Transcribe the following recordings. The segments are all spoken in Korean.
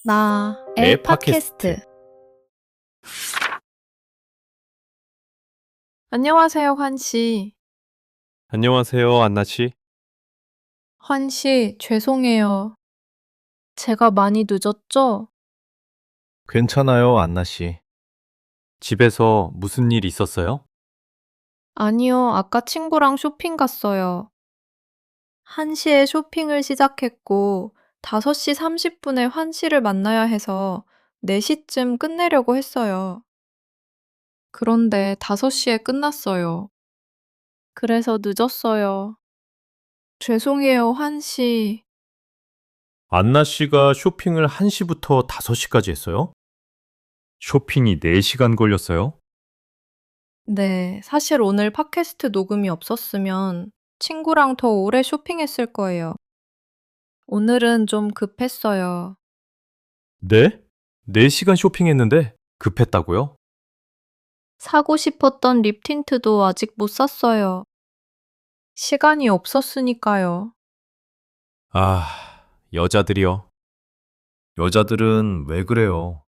나의 팟캐스트. 안녕하세요, 환 씨. 안녕하세요, 안나 씨. 환 씨, 죄송해요. 제가 많이 늦었죠? 괜찮아요, 안나 씨. 집에서 무슨 일 있었어요? 아니요, 아까 친구랑 쇼핑 갔어요. 1시에 쇼핑을 시작했고, 5시 30분에 환 씨를 만나야 해서 4시쯤 끝내려고 했어요. 그런데 5시에 끝났어요. 그래서 늦었어요. 죄송해요, 환 씨. 안나 씨가 쇼핑을 1시부터 5시까지 했어요? 쇼핑이 4시간 걸렸어요? 네, 사실 오늘 팟캐스트 녹음이 없었으면 친구랑 더 오래 쇼핑했을 거예요. 오늘은 좀 급했어요. 네? 4시간 쇼핑했는데 급했다고요? 사고 싶었던 립 틴트도 아직 못 샀어요. 시간이 없었으니까요. 아, 여자들이요. 여자들은 왜 그래요?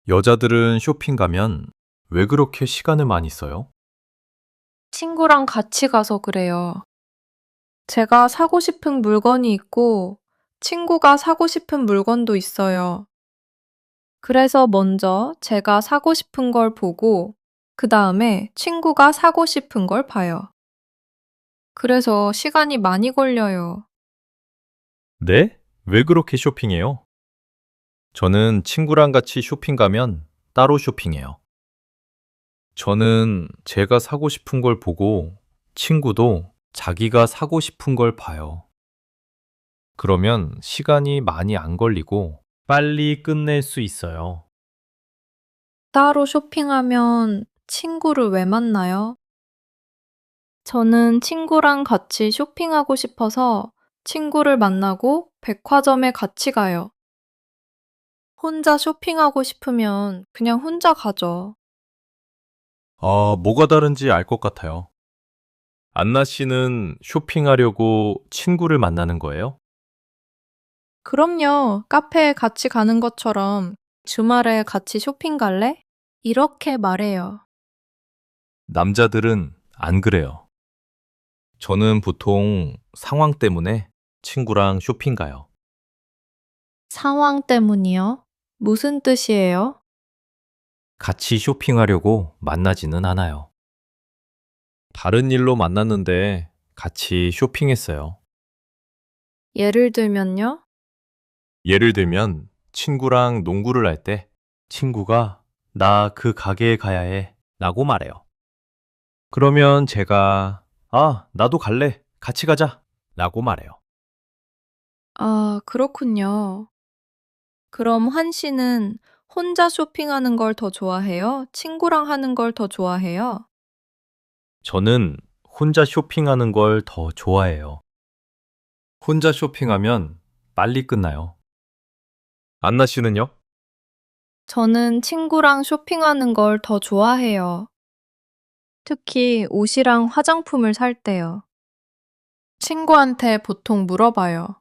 여자들은 쇼핑 가면 왜 그렇게 시간을 많이 써요? 친구랑 같이 가서 그래요. 제가 사고 싶은 물건이 있고, 친구가 사고 싶은 물건도 있어요. 그래서 먼저 제가 사고 싶은 걸 보고, 그 다음에 친구가 사고 싶은 걸 봐요. 그래서 시간이 많이 걸려요. 네? 왜 그렇게 쇼핑해요? 저는 친구랑 같이 쇼핑 가면 따로 쇼핑해요. 저는 제가 사고 싶은 걸 보고 친구도 자기가 사고 싶은 걸 봐요. 그러면 시간이 많이 안 걸리고 빨리 끝낼 수 있어요. 따로 쇼핑하면 친구를 왜 만나요? 저는 친구랑 같이 쇼핑하고 싶어서 친구를 만나고 백화점에 같이 가요. 혼자 쇼핑하고 싶으면 그냥 혼자 가죠. 뭐가 다른지 알 것 같아요. 안나 씨는 쇼핑하려고 친구를 만나는 거예요? 그럼요. 카페에 같이 가는 것처럼 주말에 같이 쇼핑 갈래? 이렇게 말해요. 남자들은 안 그래요. 저는 보통 상황 때문에 친구랑 쇼핑 가요. 상황 때문이요? 무슨 뜻이에요? 같이 쇼핑하려고 만나지는 않아요. 다른 일로 만났는데 같이 쇼핑했어요. 예를 들면요? 예를 들면 친구랑 농구를 할 때 친구가 나 그 가게에 가야 해 라고 말해요. 그러면 제가 나도 갈래. 같이 가자 라고 말해요. 아, 그렇군요. 그럼 환 씨는 혼자 쇼핑하는 걸 더 좋아해요? 친구랑 하는 걸 더 좋아해요? 저는 혼자 쇼핑하는 걸 더 좋아해요. 혼자 쇼핑하면 빨리 끝나요. 안나 씨는요? 저는 친구랑 쇼핑하는 걸 더 좋아해요. 특히 옷이랑 화장품을 살 때요. 친구한테 보통 물어봐요.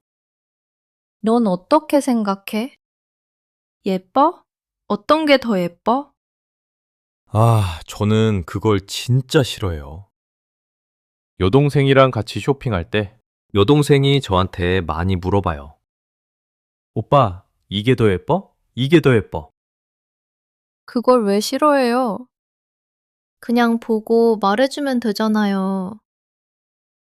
넌 어떻게 생각해? 예뻐? 어떤 게 더 예뻐? 저는 그걸 진짜 싫어해요. 여동생이랑 같이 쇼핑할 때 여동생이 저한테 많이 물어봐요. 오빠, 이게 더 예뻐? 이게 더 예뻐? 그걸 왜 싫어해요? 그냥 보고 말해주면 되잖아요.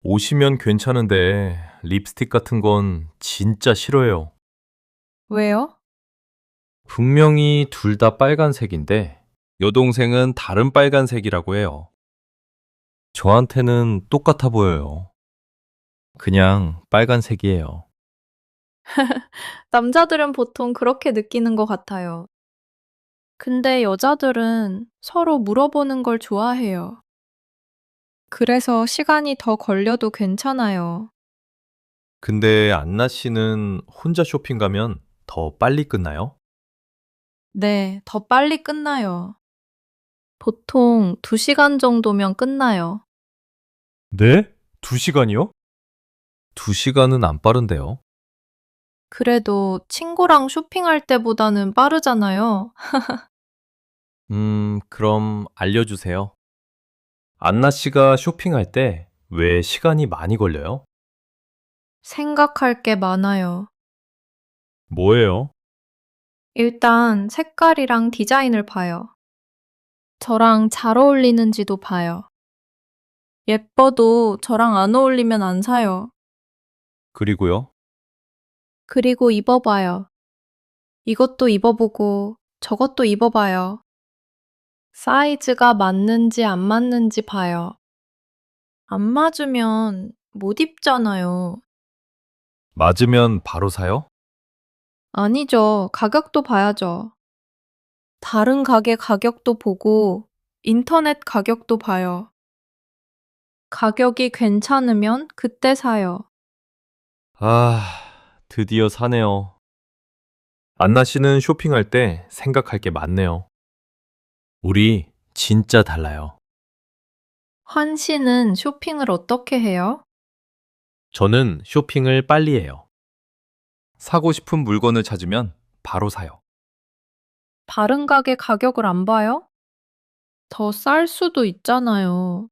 옷이면 괜찮은데 립스틱 같은 건 진짜 싫어해요. 왜요? 분명히 둘 다 빨간색인데 여동생은 다른 빨간색이라고 해요. 저한테는 똑같아 보여요. 그냥 빨간색이에요. 남자들은 보통 그렇게 느끼는 것 같아요. 근데 여자들은 서로 물어보는 걸 좋아해요. 그래서 시간이 더 걸려도 괜찮아요. 근데 안나 씨는 혼자 쇼핑 가면 더 빨리 끝나요? 네, 더 빨리 끝나요. 보통 2시간 정도면 끝나요. 네? 2시간이요? 2시간은 안 빠른데요. 그래도 친구랑 쇼핑할 때보다는 빠르잖아요. 그럼 알려주세요. 안나 씨가 쇼핑할 때 왜 시간이 많이 걸려요? 생각할 게 많아요. 뭐예요? 일단 색깔이랑 디자인을 봐요. 저랑 잘 어울리는지도 봐요. 예뻐도 저랑 안 어울리면 안 사요. 그리고요? 그리고 입어봐요. 이것도 입어보고 저것도 입어봐요. 사이즈가 맞는지 안 맞는지 봐요. 안 맞으면 못 입잖아요. 맞으면 바로 사요? 아니죠. 가격도 봐야죠. 다른 가게 가격도 보고 인터넷 가격도 봐요. 가격이 괜찮으면 그때 사요. 아, 드디어 사네요. 안나 씨는 쇼핑할 때 생각할 게 많네요. 우리 진짜 달라요. 환 씨는 쇼핑을 어떻게 해요? 저는 쇼핑을 빨리 해요. 사고 싶은 물건을 찾으면 바로 사요. 다른 가게 가격을 안 봐요? 더 쌀 수도 있잖아요.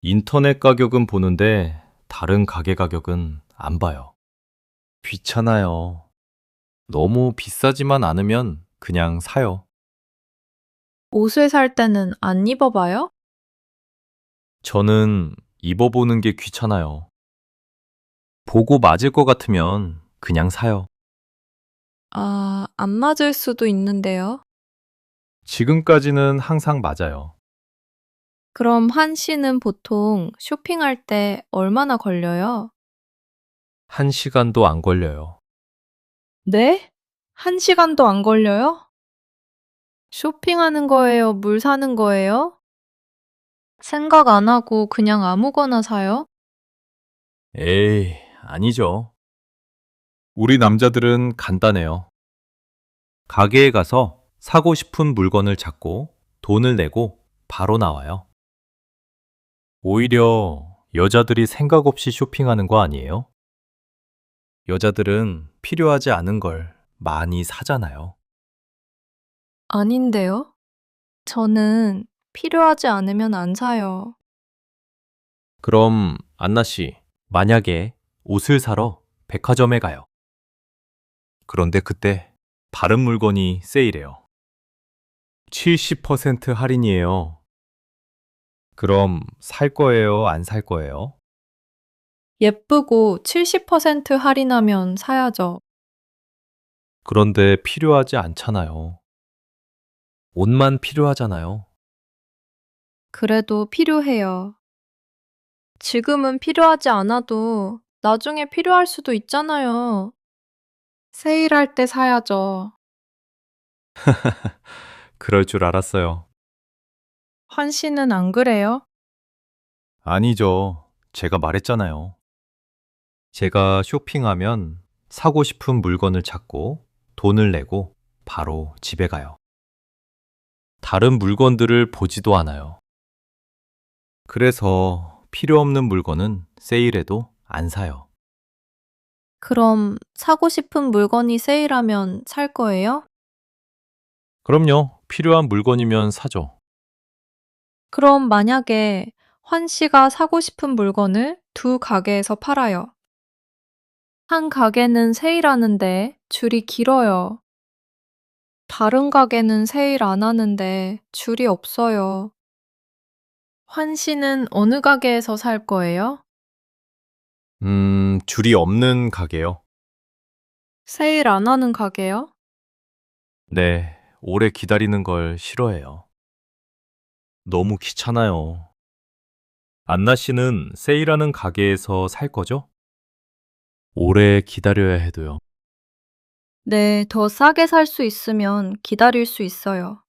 인터넷 가격은 보는데 다른 가게 가격은 안 봐요. 귀찮아요. 너무 비싸지만 않으면 그냥 사요. 옷을 살 때는 안 입어봐요? 저는 입어보는 게 귀찮아요. 보고 맞을 것 같으면 그냥 사요. 아, 안 맞을 수도 있는데요. 지금까지는 항상 맞아요. 그럼 한 씨는 보통 쇼핑할 때 얼마나 걸려요? 1시간도 안 걸려요. 네? 1시간도 안 걸려요? 쇼핑하는 거예요? 물 사는 거예요? 생각 안 하고 그냥 아무거나 사요? 에이, 아니죠. 우리 남자들은 간단해요. 가게에 가서 사고 싶은 물건을 찾고 돈을 내고 바로 나와요. 오히려 여자들이 생각 없이 쇼핑하는 거 아니에요? 여자들은 필요하지 않은 걸 많이 사잖아요. 아닌데요? 저는 필요하지 않으면 안 사요. 그럼 안나 씨, 만약에 옷을 사러 백화점에 가요. 그런데 그때 다른 물건이 세일해요. 70% 할인이에요. 그럼 살 거예요? 안 살 거예요? 예쁘고 70% 할인하면 사야죠. 그런데 필요하지 않잖아요. 옷만 필요하잖아요. 그래도 필요해요. 지금은 필요하지 않아도 나중에 필요할 수도 있잖아요. 세일할 때 사야죠. 그럴 줄 알았어요. 환 씨는 안 그래요? 아니죠. 제가 말했잖아요. 제가 쇼핑하면 사고 싶은 물건을 찾고 돈을 내고 바로 집에 가요. 다른 물건들을 보지도 않아요. 그래서 필요 없는 물건은 세일해도 안 사요. 그럼 사고 싶은 물건이 세일하면 살 거예요? 그럼요. 필요한 물건이면 사죠. 그럼 만약에 환 씨가 사고 싶은 물건을 두 가게에서 팔아요. 한 가게는 세일하는데 줄이 길어요. 다른 가게는 세일 안 하는데 줄이 없어요. 환 씨는 어느 가게에서 살 거예요? 줄이 없는 가게요. 세일 안 하는 가게요? 네, 오래 기다리는 걸 싫어해요. 너무 귀찮아요. 안나 씨는 세일하는 가게에서 살 거죠? 오래 기다려야 해도요. 네, 더 싸게 살 수 있으면 기다릴 수 있어요.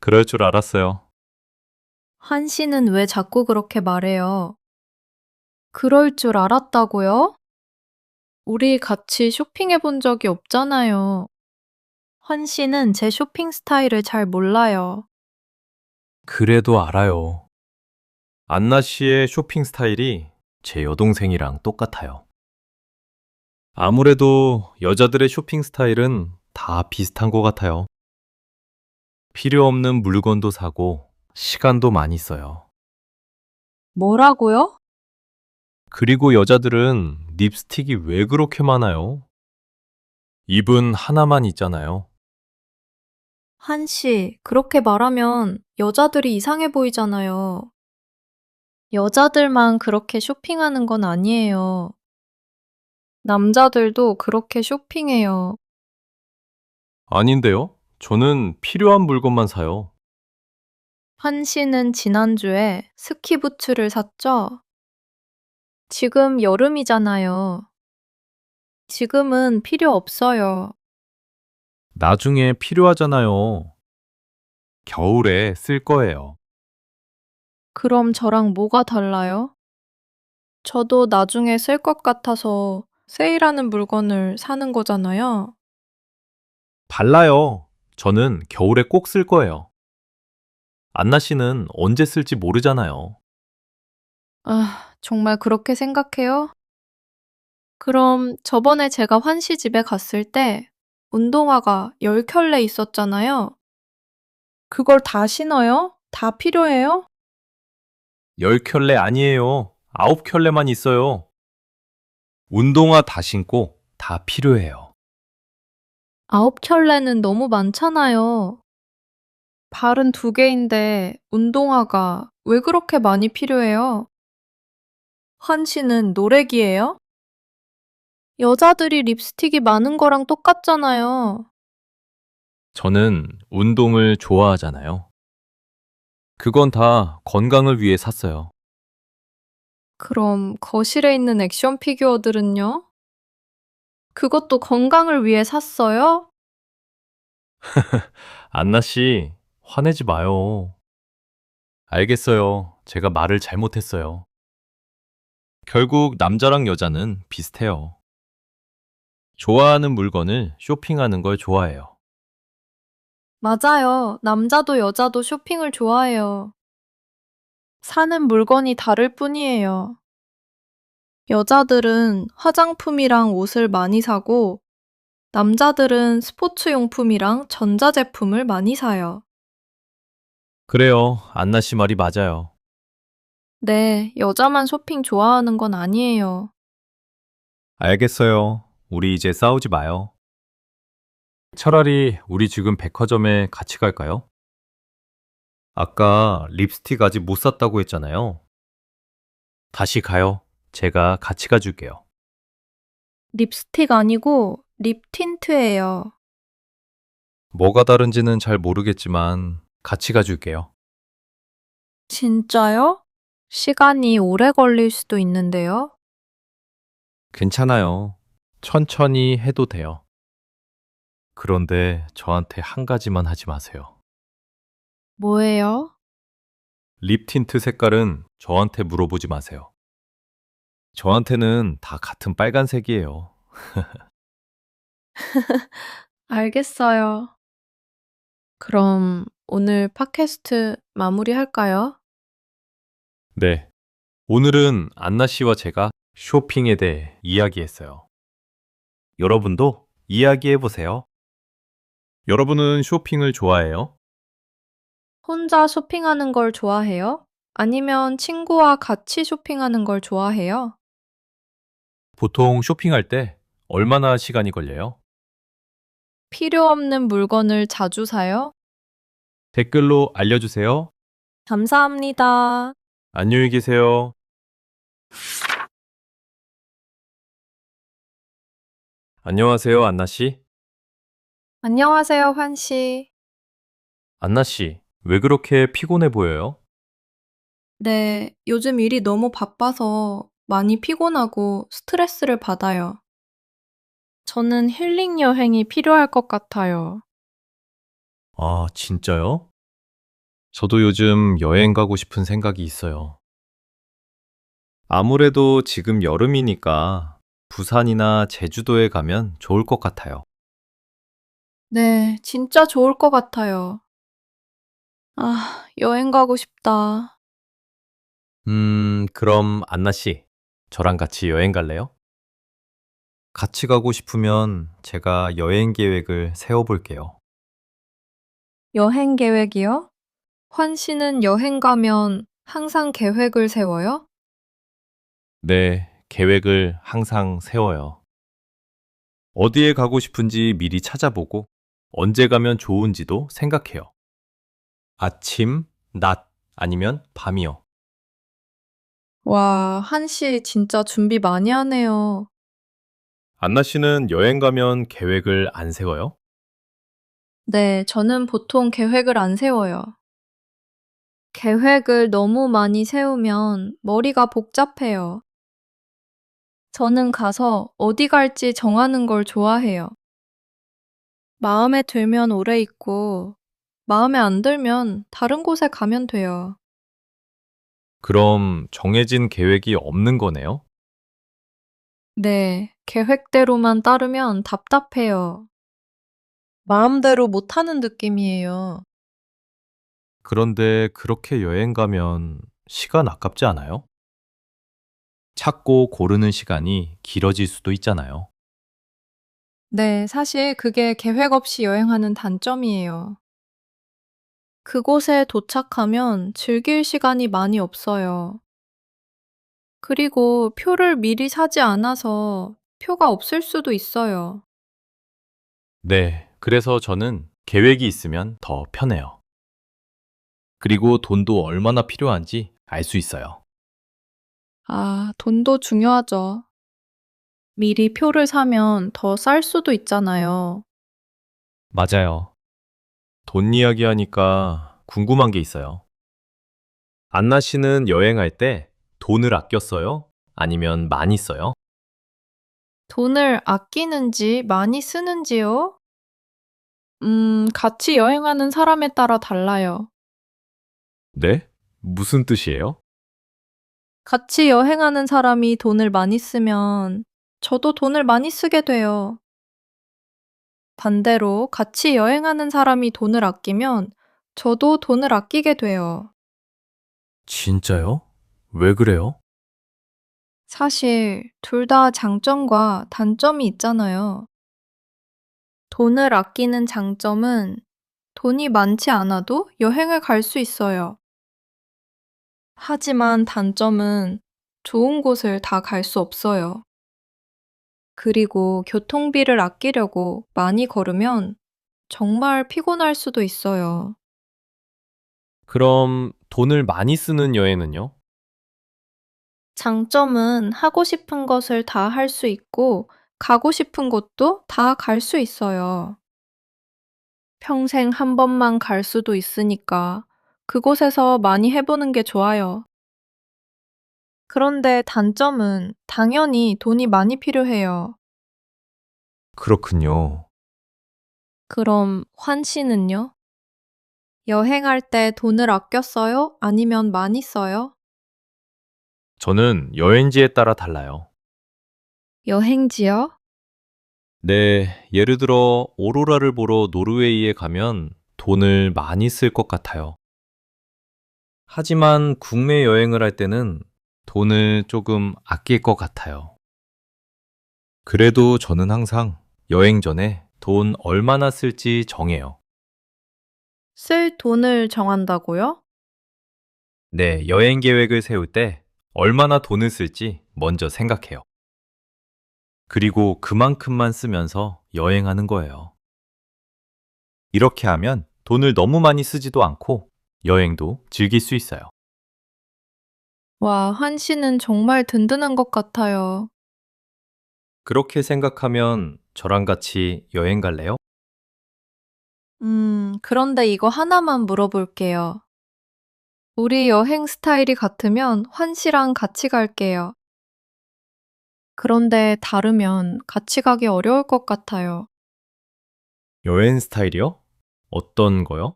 그럴 줄 알았어요. 환 씨는 왜 자꾸 그렇게 말해요? 그럴 줄 알았다고요? 우리 같이 쇼핑해 본 적이 없잖아요. 환 씨는 제 쇼핑 스타일을 잘 몰라요. 그래도 알아요. 안나 씨의 쇼핑 스타일이 제 여동생이랑 똑같아요. 아무래도 여자들의 쇼핑 스타일은 다 비슷한 것 같아요. 필요 없는 물건도 사고 시간도 많이 써요. 뭐라고요? 그리고 여자들은 립스틱이 왜 그렇게 많아요? 입은 하나만 있잖아요. 한 씨, 그렇게 말하면 여자들이 이상해 보이잖아요. 여자들만 그렇게 쇼핑하는 건 아니에요. 남자들도 그렇게 쇼핑해요. 아닌데요? 저는 필요한 물건만 사요. 한 씨는 지난주에 스키부츠를 샀죠? 지금 여름이잖아요. 지금은 필요 없어요. 나중에 필요하잖아요. 겨울에 쓸 거예요. 그럼 저랑 뭐가 달라요? 저도 나중에 쓸 것 같아서 세일하는 물건을 사는 거잖아요. 달라요. 저는 겨울에 꼭 쓸 거예요. 안나 씨는 언제 쓸지 모르잖아요. 아, 정말 그렇게 생각해요? 그럼 저번에 제가 환 씨 집에 갔을 때 운동화가 10켤레 있었잖아요. 그걸 다 신어요? 다 필요해요? 10켤레 아니에요. 9켤레만 있어요. 운동화 다 신고 다 필요해요. 9켤레는 너무 많잖아요. 발은 2개인데 운동화가 왜 그렇게 많이 필요해요? 환 씨는 노래기예요? 여자들이 립스틱이 많은 거랑 똑같잖아요. 저는 운동을 좋아하잖아요. 그건 다 건강을 위해 샀어요. 그럼 거실에 있는 액션 피규어들은요? 그것도 건강을 위해 샀어요? 안나 씨, 화내지 마요. 알겠어요. 제가 말을 잘못했어요. 결국 남자랑 여자는 비슷해요. 좋아하는 물건을 쇼핑하는 걸 좋아해요. 맞아요. 남자도 여자도 쇼핑을 좋아해요. 사는 물건이 다를 뿐이에요. 여자들은 화장품이랑 옷을 많이 사고, 남자들은 스포츠용품이랑 전자제품을 많이 사요. 그래요. 안나 씨 말이 맞아요. 네, 여자만 쇼핑 좋아하는 건 아니에요. 알겠어요. 우리 이제 싸우지 마요. 차라리 우리 지금 백화점에 같이 갈까요? 아까 립스틱 아직 못 샀다고 했잖아요. 다시 가요. 제가 같이 가줄게요. 립스틱 아니고 립 틴트예요. 뭐가 다른지는 잘 모르겠지만 같이 가줄게요. 진짜요? 시간이 오래 걸릴 수도 있는데요. 괜찮아요. 천천히 해도 돼요. 그런데 저한테 한 가지만 하지 마세요. 뭐예요? 립 틴트 색깔은 저한테 물어보지 마세요. 저한테는 다 같은 빨간색이에요. 알겠어요. 그럼 오늘 팟캐스트 마무리할까요? 네. 오늘은 안나 씨와 제가 쇼핑에 대해 이야기했어요. 여러분도 이야기해 보세요. 여러분은 쇼핑을 좋아해요? 혼자 쇼핑하는 걸 좋아해요? 아니면 친구와 같이 쇼핑하는 걸 좋아해요? 보통 쇼핑할 때 얼마나 시간이 걸려요? 필요 없는 물건을 자주 사요? 댓글로 알려주세요. 감사합니다. 안녕히 계세요. 안녕하세요, 안나 씨. 안녕하세요, 환 씨. 안나 씨, 왜 그렇게 피곤해 보여요? 네, 요즘 일이 너무 바빠서 많이 피곤하고 스트레스를 받아요. 저는 힐링 여행이 필요할 것 같아요. 아, 진짜요? 저도 요즘 여행 가고 싶은 생각이 있어요. 아무래도 지금 여름이니까 부산이나 제주도에 가면 좋을 것 같아요. 네, 진짜 좋을 것 같아요. 아, 여행 가고 싶다. 그럼 안나 씨, 저랑 같이 여행 갈래요? 같이 가고 싶으면 제가 여행 계획을 세워볼게요. 여행 계획이요? 환 씨는 여행 가면 항상 계획을 세워요? 네, 계획을 항상 세워요. 어디에 가고 싶은지 미리 찾아보고 언제 가면 좋은지도 생각해요. 아침, 낮, 아니면 밤이요. 와, 한 씨 진짜 준비 많이 하네요. 안나 씨는 여행 가면 계획을 안 세워요? 네, 저는 보통 계획을 안 세워요. 계획을 너무 많이 세우면 머리가 복잡해요. 저는 가서 어디 갈지 정하는 걸 좋아해요. 마음에 들면 오래 있고, 마음에 안 들면 다른 곳에 가면 돼요. 그럼 정해진 계획이 없는 거네요? 네, 계획대로만 따르면 답답해요. 마음대로 못하는 느낌이에요. 그런데 그렇게 여행 가면 시간 아깝지 않아요? 찾고 고르는 시간이 길어질 수도 있잖아요. 네, 사실 그게 계획 없이 여행하는 단점이에요. 그곳에 도착하면 즐길 시간이 많이 없어요. 그리고 표를 미리 사지 않아서 표가 없을 수도 있어요. 네, 그래서 저는 계획이 있으면 더 편해요. 그리고 돈도 얼마나 필요한지 알 수 있어요. 아, 돈도 중요하죠. 미리 표를 사면 더 쌀 수도 있잖아요. 맞아요. 돈 이야기 하니까 궁금한 게 있어요. 안나 씨는 여행할 때 돈을 아껴 써요? 아니면 많이 써요? 돈을 아끼는지 많이 쓰는지요? 같이 여행하는 사람에 따라 달라요. 네? 무슨 뜻이에요? 같이 여행하는 사람이 돈을 많이 쓰면 저도 돈을 많이 쓰게 돼요. 반대로 같이 여행하는 사람이 돈을 아끼면 저도 돈을 아끼게 돼요. 진짜요? 왜 그래요? 사실 둘 다 장점과 단점이 있잖아요. 돈을 아끼는 장점은 돈이 많지 않아도 여행을 갈 수 있어요. 하지만 단점은 좋은 곳을 다 갈 수 없어요. 그리고 교통비를 아끼려고 많이 걸으면 정말 피곤할 수도 있어요. 그럼 돈을 많이 쓰는 여행은요? 장점은 하고 싶은 것을 다 할 수 있고 가고 싶은 곳도 다 갈 수 있어요. 평생 한 번만 갈 수도 있으니까 그곳에서 많이 해보는 게 좋아요. 그런데 단점은 당연히 돈이 많이 필요해요. 그렇군요. 그럼 환 씨는요? 여행할 때 돈을 아껴 써요? 아니면 많이 써요? 저는 여행지에 따라 달라요. 여행지요? 네, 예를 들어 오로라를 보러 노르웨이에 가면 돈을 많이 쓸 것 같아요. 하지만 국내 여행을 할 때는 돈을 조금 아낄 것 같아요. 그래도 저는 항상 여행 전에 돈 얼마나 쓸지 정해요. 쓸 돈을 정한다고요? 네, 여행 계획을 세울 때 얼마나 돈을 쓸지 먼저 생각해요. 그리고 그만큼만 쓰면서 여행하는 거예요. 이렇게 하면 돈을 너무 많이 쓰지도 않고 여행도 즐길 수 있어요. 와, 환 씨는 정말 든든한 것 같아요. 그렇게 생각하면 저랑 같이 여행 갈래요? 그런데 이거 하나만 물어볼게요. 우리 여행 스타일이 같으면 환 씨랑 같이 갈게요. 그런데 다르면 같이 가기 어려울 것 같아요. 여행 스타일이요? 어떤 거요?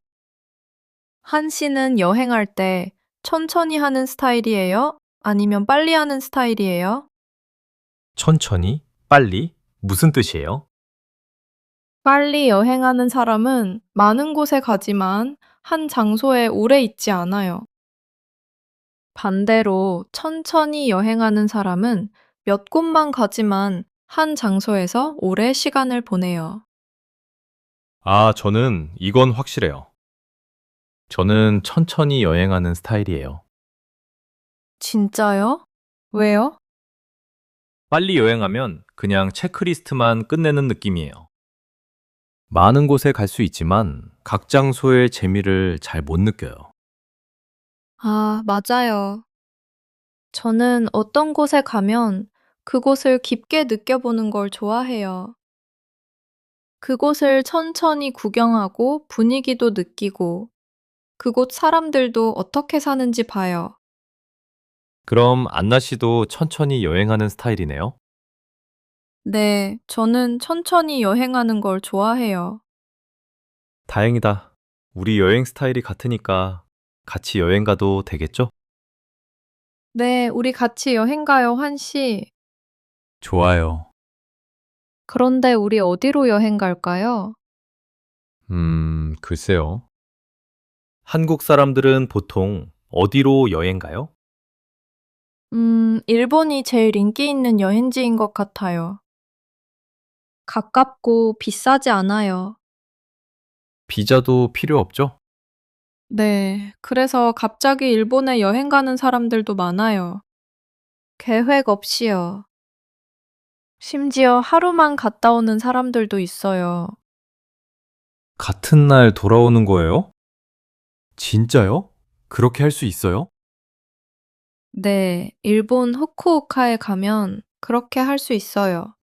한 씨는 여행할 때 천천히 하는 스타일이에요? 아니면 빨리 하는 스타일이에요? 천천히? 빨리? 무슨 뜻이에요? 빨리 여행하는 사람은 많은 곳에 가지만 한 장소에 오래 있지 않아요. 반대로 천천히 여행하는 사람은 몇 곳만 가지만 한 장소에서 오래 시간을 보내요. 아, 저는 이건 확실해요. 저는 천천히 여행하는 스타일이에요. 진짜요? 왜요? 빨리 여행하면 그냥 체크리스트만 끝내는 느낌이에요. 많은 곳에 갈 수 있지만 각 장소의 재미를 잘 못 느껴요. 아, 맞아요. 저는 어떤 곳에 가면 그곳을 깊게 느껴보는 걸 좋아해요. 그곳을 천천히 구경하고 분위기도 느끼고 그곳 사람들도 어떻게 사는지 봐요. 그럼 안나 씨도 천천히 여행하는 스타일이네요? 네, 저는 천천히 여행하는 걸 좋아해요. 다행이다. 우리 여행 스타일이 같으니까 같이 여행 가도 되겠죠? 네, 우리 같이 여행 가요, 환 씨. 좋아요. 그런데 우리 어디로 여행 갈까요? 글쎄요. 한국 사람들은 보통 어디로 여행 가요? 일본이 제일 인기 있는 여행지인 것 같아요. 가깝고 비싸지 않아요. 비자도 필요 없죠? 네, 그래서 갑자기 일본에 여행 가는 사람들도 많아요. 계획 없이요. 심지어 하루만 갔다 오는 사람들도 있어요. 같은 날 돌아오는 거예요? 진짜요? 그렇게 할 수 있어요? 네, 일본 후쿠오카에 가면 그렇게 할 수 있어요.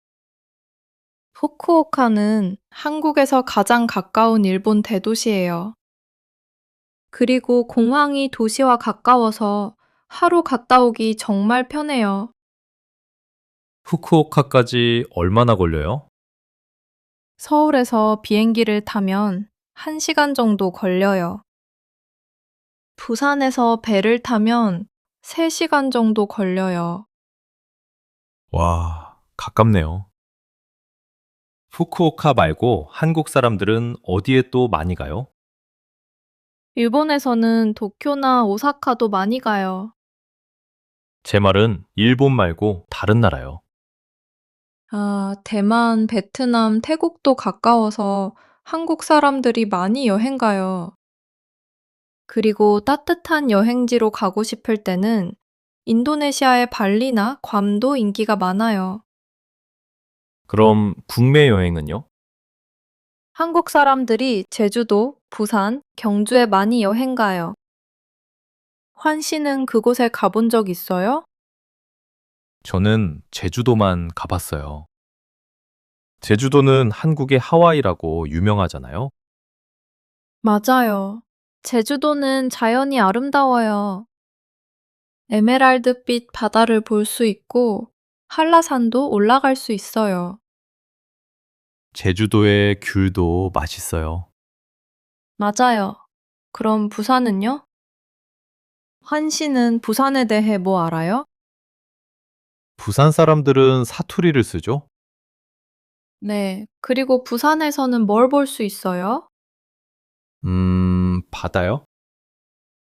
후쿠오카는 한국에서 가장 가까운 일본 대도시예요. 그리고 공항이 도시와 가까워서 하루 갔다 오기 정말 편해요. 후쿠오카까지 얼마나 걸려요? 서울에서 비행기를 타면 1시간 정도 걸려요. 부산에서 배를 타면 3시간 정도 걸려요. 와, 가깝네요. 후쿠오카 말고 한국 사람들은 어디에 또 많이 가요? 일본에서는 도쿄나 오사카도 많이 가요. 제 말은 일본 말고 다른 나라요. 아, 대만, 베트남, 태국도 가까워서 한국 사람들이 많이 여행 가요. 그리고 따뜻한 여행지로 가고 싶을 때는 인도네시아의 발리나 괌도 인기가 많아요. 그럼 국내 여행은요? 한국 사람들이 제주도, 부산, 경주에 많이 여행 가요. 환 씨는 그곳에 가본 적 있어요? 저는 제주도만 가봤어요. 제주도는 한국의 하와이라고 유명하잖아요. 맞아요. 제주도는 자연이 아름다워요. 에메랄드빛 바다를 볼 수 있고 한라산도 올라갈 수 있어요. 제주도의 귤도 맛있어요. 맞아요. 그럼 부산은요? 환 씨는 부산에 대해 뭐 알아요? 부산 사람들은 사투리를 쓰죠? 네. 그리고 부산에서는 뭘 볼 수 있어요? 바다요?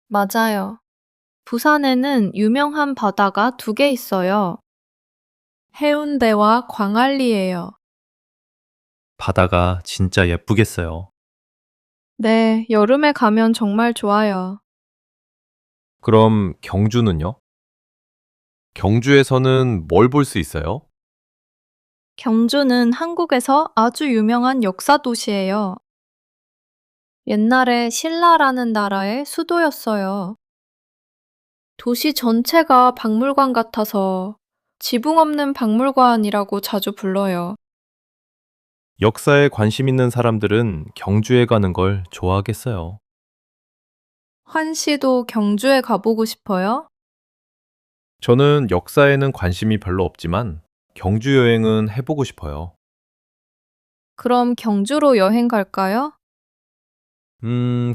맞아요. 부산에는 유명한 바다가 두 개 있어요. 해운대와 광안리예요. 바다가 진짜 예쁘겠어요. 네, 여름에 가면 정말 좋아요. 그럼 경주는요? 경주에서는 뭘 볼 수 있어요? 경주는 한국에서 아주 유명한 역사 도시예요. 옛날에 신라라는 나라의 수도였어요. 도시 전체가 박물관 같아서 지붕 없는 박물관이라고 자주 불러요. 역사에 관심 있는 사람들은 경주에 가는 걸 좋아하겠어요. 환 씨도 경주에 가보고 싶어요? 저는 역사에는 관심이 별로 없지만 경주 여행은 해보고 싶어요. 그럼 경주로 여행 갈까요?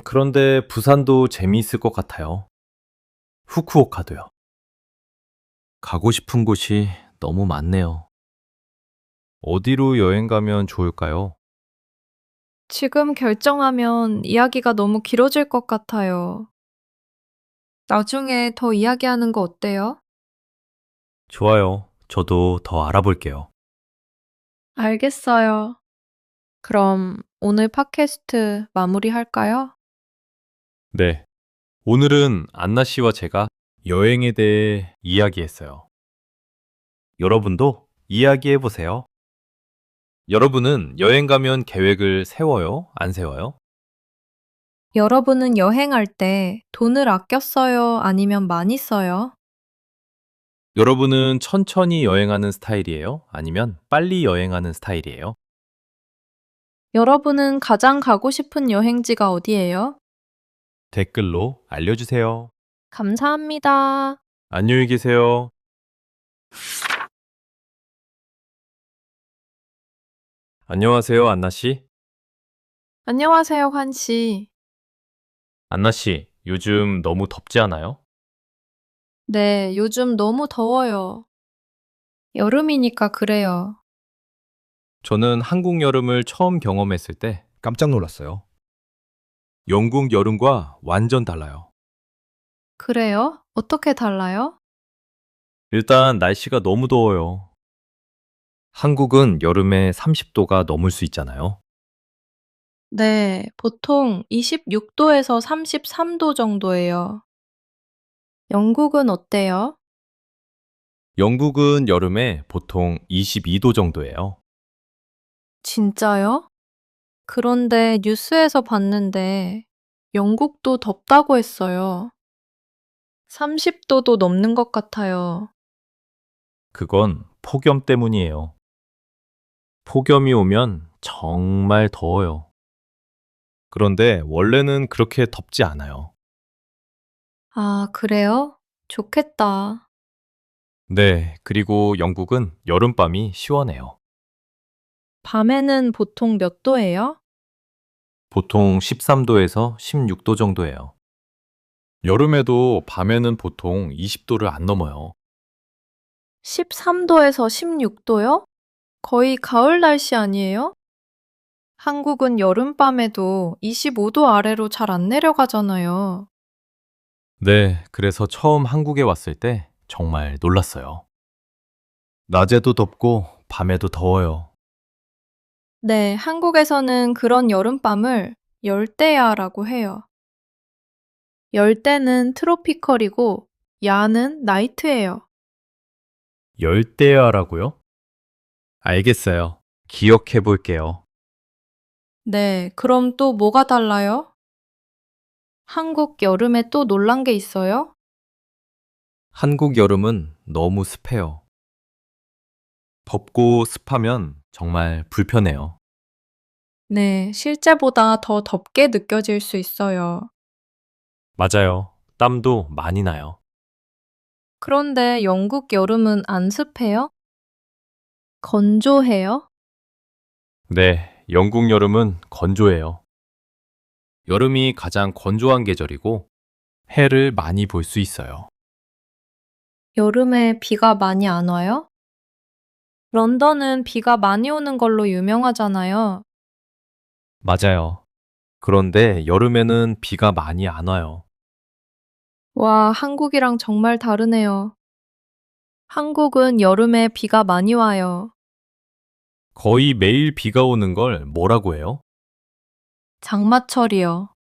그런데 부산도 재미있을 것 같아요. 후쿠오카도요. 가고 싶은 곳이 너무 많네요. 어디로 여행 가면 좋을까요? 지금 결정하면 이야기가 너무 길어질 것 같아요. 나중에 더 이야기하는 거 어때요? 좋아요. 저도 더 알아볼게요. 알겠어요. 그럼 오늘 팟캐스트 마무리할까요? 네. 오늘은 안나 씨와 제가 여행에 대해 이야기했어요. 여러분도 이야기해 보세요. 여러분은 여행 가면 계획을 세워요? 안 세워요? 여러분은 여행할 때 돈을 아껴 써요? 아니면 많이 써요? 여러분은 천천히 여행하는 스타일이에요? 아니면 빨리 여행하는 스타일이에요? 여러분은 가장 가고 싶은 여행지가 어디예요? 댓글로 알려주세요. 감사합니다. 안녕히 계세요. 안녕하세요, 안나 씨. 안녕하세요, 환 씨. 안나 씨, 요즘 너무 덥지 않아요? 네, 요즘 너무 더워요. 여름이니까 그래요. 저는 한국 여름을 처음 경험했을 때 깜짝 놀랐어요. 영국 여름과 완전 달라요. 그래요? 어떻게 달라요? 일단 날씨가 너무 더워요. 한국은 여름에 30도가 넘을 수 있잖아요. 네, 보통 26도에서 33도 정도예요. 영국은 어때요? 영국은 여름에 보통 22도 정도예요. 진짜요? 그런데 뉴스에서 봤는데 영국도 덥다고 했어요. 30도도 넘는 것 같아요. 그건 폭염 때문이에요. 폭염이 오면 정말 더워요. 그런데 원래는 그렇게 덥지 않아요. 아, 그래요? 좋겠다. 네, 그리고 영국은 여름밤이 시원해요. 밤에는 보통 몇 도예요? 보통 13도에서 16도 정도예요. 여름에도 밤에는 보통 20도를 안 넘어요. 13도에서 16도요? 거의 가을 날씨 아니에요? 한국은 여름밤에도 25도 아래로 잘 안 내려가잖아요. 네, 그래서 처음 한국에 왔을 때 정말 놀랐어요. 낮에도 덥고 밤에도 더워요. 네, 한국에서는 그런 여름밤을 열대야라고 해요. 열대는 트로피컬이고 야는 나이트예요. 열대야라고요? 알겠어요. 기억해 볼게요. 네, 그럼 또 뭐가 달라요? 한국 여름에 또 놀란 게 있어요? 한국 여름은 너무 습해요. 덥고 습하면 정말 불편해요. 네, 실제보다 더 덥게 느껴질 수 있어요. 맞아요. 땀도 많이 나요. 그런데 영국 여름은 안 습해요? 건조해요? 네, 영국 여름은 건조해요. 여름이 가장 건조한 계절이고 해를 많이 볼 수 있어요. 여름에 비가 많이 안 와요? 런던은 비가 많이 오는 걸로 유명하잖아요. 맞아요. 그런데 여름에는 비가 많이 안 와요. 와, 한국이랑 정말 다르네요. 한국은 여름에 비가 많이 와요. 거의 매일 비가 오는 걸 뭐라고 해요? 장마철이요.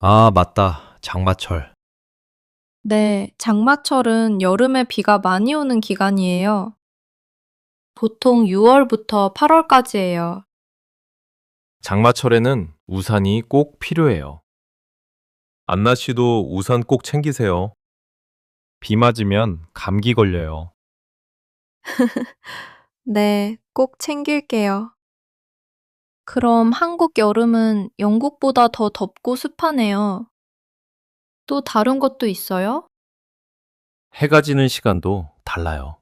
아, 맞다. 장마철. 네, 장마철은 여름에 비가 많이 오는 기간이에요. 보통 6월부터 8월까지예요. 장마철에는 우산이 꼭 필요해요. 안나 씨도 우산 꼭 챙기세요. 비 맞으면 감기 걸려요. 네, 꼭 챙길게요. 그럼 한국 여름은 영국보다 더 덥고 습하네요. 또 다른 것도 있어요? 해가 지는 시간도 달라요.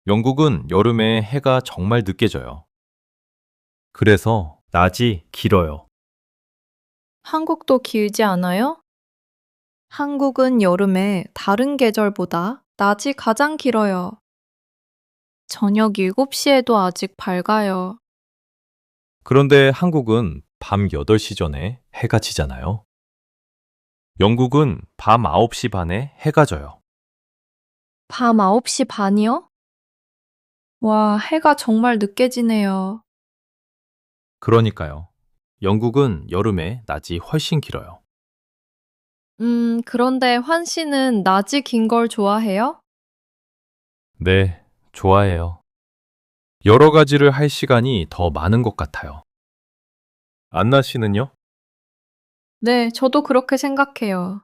영국은 여름에 해가 정말 늦게 져요. 그래서 낮이 길어요. 한국도 길지 않아요? 한국은 여름에 다른 계절보다 낮이 가장 길어요. 저녁 7시에도 아직 밝아요. 그런데 한국은 밤 8시 전에 해가 지잖아요. 영국은 밤 9시 반에 해가 져요. 밤 9시 반이요? 와, 해가 정말 늦게 지네요. 그러니까요. 영국은 여름에 낮이 훨씬 길어요. 그런데 환 씨는 낮이 긴 걸 좋아해요? 네, 좋아해요. 여러 가지를 할 시간이 더 많은 것 같아요. 안나 씨는요? 네, 저도 그렇게 생각해요.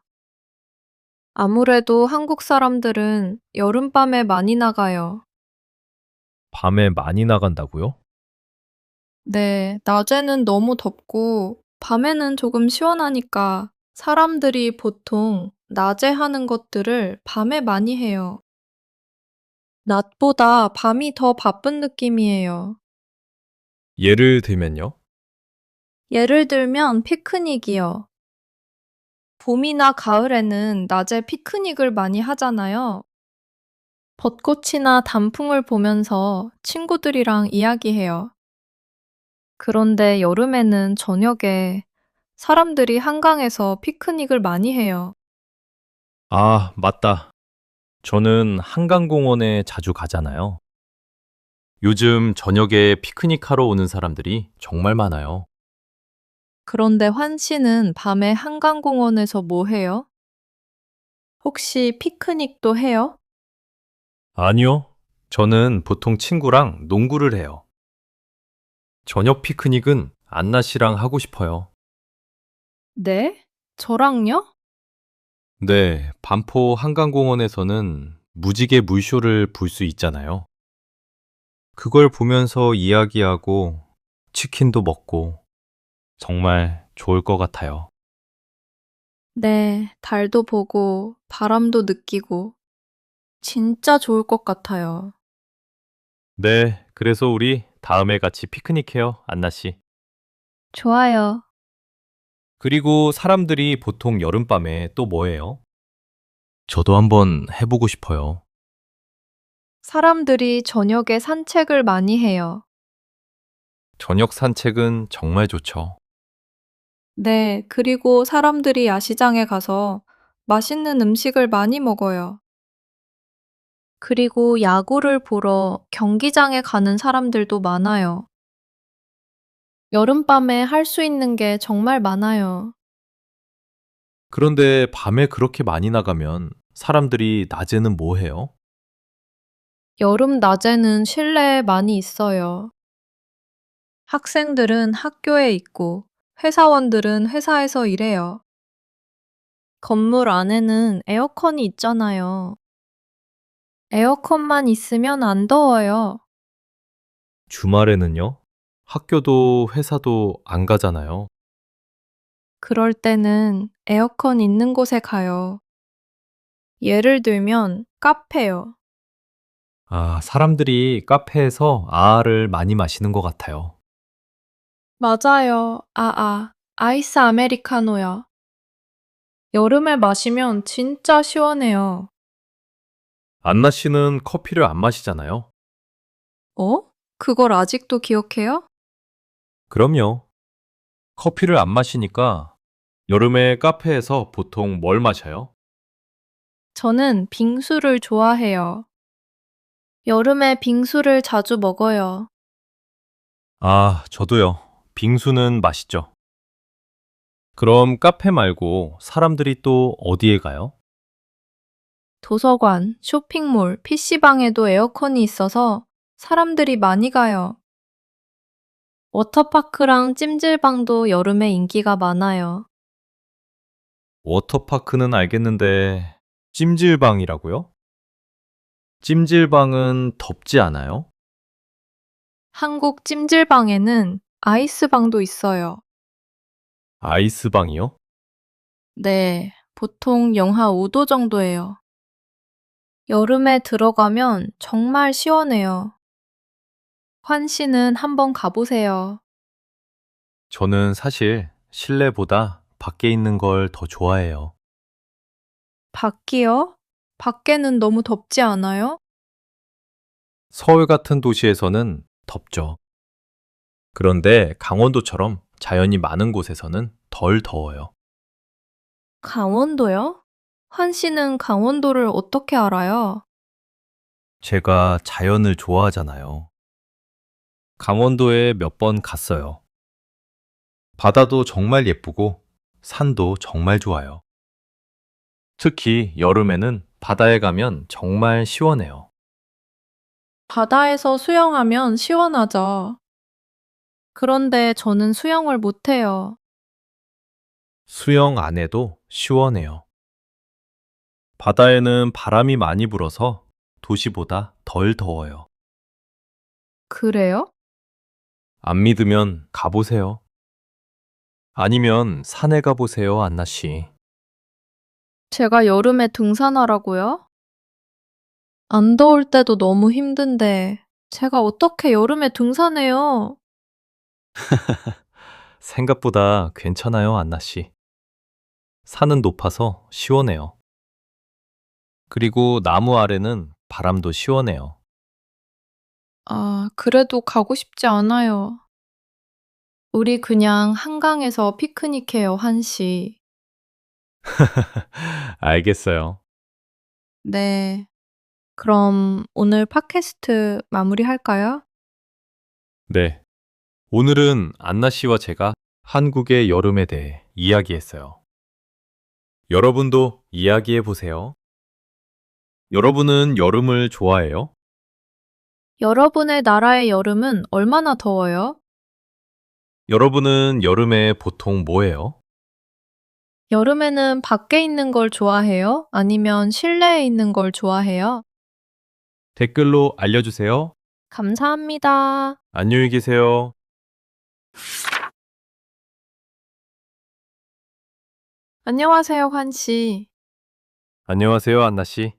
아무래도 한국 사람들은 여름밤에 많이 나가요. 밤에 많이 나간다고요? 네, 낮에는 너무 덥고 밤에는 조금 시원하니까 사람들이 보통 낮에 하는 것들을 밤에 많이 해요. 낮보다 밤이 더 바쁜 느낌이에요. 예를 들면요? 예를 들면 피크닉이요. 봄이나 가을에는 낮에 피크닉을 많이 하잖아요. 벚꽃이나 단풍을 보면서 친구들이랑 이야기해요. 그런데 여름에는 저녁에 사람들이 한강에서 피크닉을 많이 해요. 아, 맞다. 저는 한강공원에 자주 가잖아요. 요즘 저녁에 피크닉 하러 오는 사람들이 정말 많아요. 그런데 환 씨는 밤에 한강공원에서 뭐 해요? 혹시 피크닉도 해요? 아니요. 저는 보통 친구랑 농구를 해요. 저녁 피크닉은 안나 씨랑 하고 싶어요. 네? 저랑요? 네, 반포 한강공원에서는 무지개 물쇼를 볼 수 있잖아요. 그걸 보면서 이야기하고 치킨도 먹고 정말 좋을 것 같아요. 네, 달도 보고 바람도 느끼고 진짜 좋을 것 같아요. 네, 그래서 우리 다음에 같이 피크닉해요, 안나 씨. 좋아요. 그리고 사람들이 보통 여름밤에 또 뭐 해요? 저도 한번 해보고 싶어요. 사람들이 저녁에 산책을 많이 해요. 저녁 산책은 정말 좋죠. 네, 그리고 사람들이 야시장에 가서 맛있는 음식을 많이 먹어요. 그리고 야구를 보러 경기장에 가는 사람들도 많아요. 여름밤에 할 수 있는 게 정말 많아요. 그런데 밤에 그렇게 많이 나가면 사람들이 낮에는 뭐 해요? 여름 낮에는 실내에 많이 있어요. 학생들은 학교에 있고 회사원들은 회사에서 일해요. 건물 안에는 에어컨이 있잖아요. 에어컨만 있으면 안 더워요. 주말에는요? 학교도 회사도 안 가잖아요. 그럴 때는 에어컨 있는 곳에 가요. 예를 들면 카페요. 아, 사람들이 카페에서 아아를 많이 마시는 것 같아요. 맞아요. 아이스 아메리카노요. 여름에 마시면 진짜 시원해요. 안나 씨는 커피를 안 마시잖아요. 어? 그걸 아직도 기억해요? 그럼요. 커피를 안 마시니까 여름에 카페에서 보통 뭘 마셔요? 저는 빙수를 좋아해요. 여름에 빙수를 자주 먹어요. 아, 저도요. 빙수는 맛있죠. 그럼 카페 말고 사람들이 또 어디에 가요? 도서관, 쇼핑몰, PC방에도 에어컨이 있어서 사람들이 많이 가요. 워터파크랑 찜질방도 여름에 인기가 많아요. 워터파크는 알겠는데 찜질방이라고요? 찜질방은 덥지 않아요? 한국 찜질방에는 아이스방도 있어요. 아이스방이요? 네, 보통 영하 5도 정도예요. 여름에 들어가면 정말 시원해요. 환 씨는 한번 가보세요. 저는 사실 실내보다 밖에 있는 걸 더 좋아해요. 밖이요? 밖에는 너무 덥지 않아요? 서울 같은 도시에서는 덥죠. 그런데 강원도처럼 자연이 많은 곳에서는 덜 더워요. 강원도요? 환 씨는 강원도를 어떻게 알아요? 제가 자연을 좋아하잖아요. 강원도에 몇 번 갔어요. 바다도 정말 예쁘고 산도 정말 좋아요. 특히 여름에는 바다에 가면 정말 시원해요. 바다에서 수영하면 시원하죠. 그런데 저는 수영을 못해요. 수영 안 해도 시원해요. 바다에는 바람이 많이 불어서 도시보다 덜 더워요. 그래요? 안 믿으면 가보세요. 아니면 산에 가보세요, 안나 씨. 제가 여름에 등산하라고요? 안 더울 때도 너무 힘든데 제가 어떻게 여름에 등산해요? 생각보다 괜찮아요, 안나 씨. 산은 높아서 시원해요. 그리고 나무 아래는 바람도 시원해요. 아, 그래도 가고 싶지 않아요. 우리 그냥 한강에서 피크닉해요, 한시. 알겠어요. 네. 그럼 오늘 팟캐스트 마무리할까요? 네. 오늘은 안나 씨와 제가 한국의 여름에 대해 이야기했어요. 여러분도 이야기해 보세요. 여러분은 여름을 좋아해요? 여러분의 나라의 여름은 얼마나 더워요? 여러분은 여름에 보통 뭐 해요? 여름에는 밖에 있는 걸 좋아해요? 아니면 실내에 있는 걸 좋아해요? 댓글로 알려주세요. 감사합니다. 안녕히 계세요. 안녕하세요, 환씨. 안녕하세요, 안나 씨.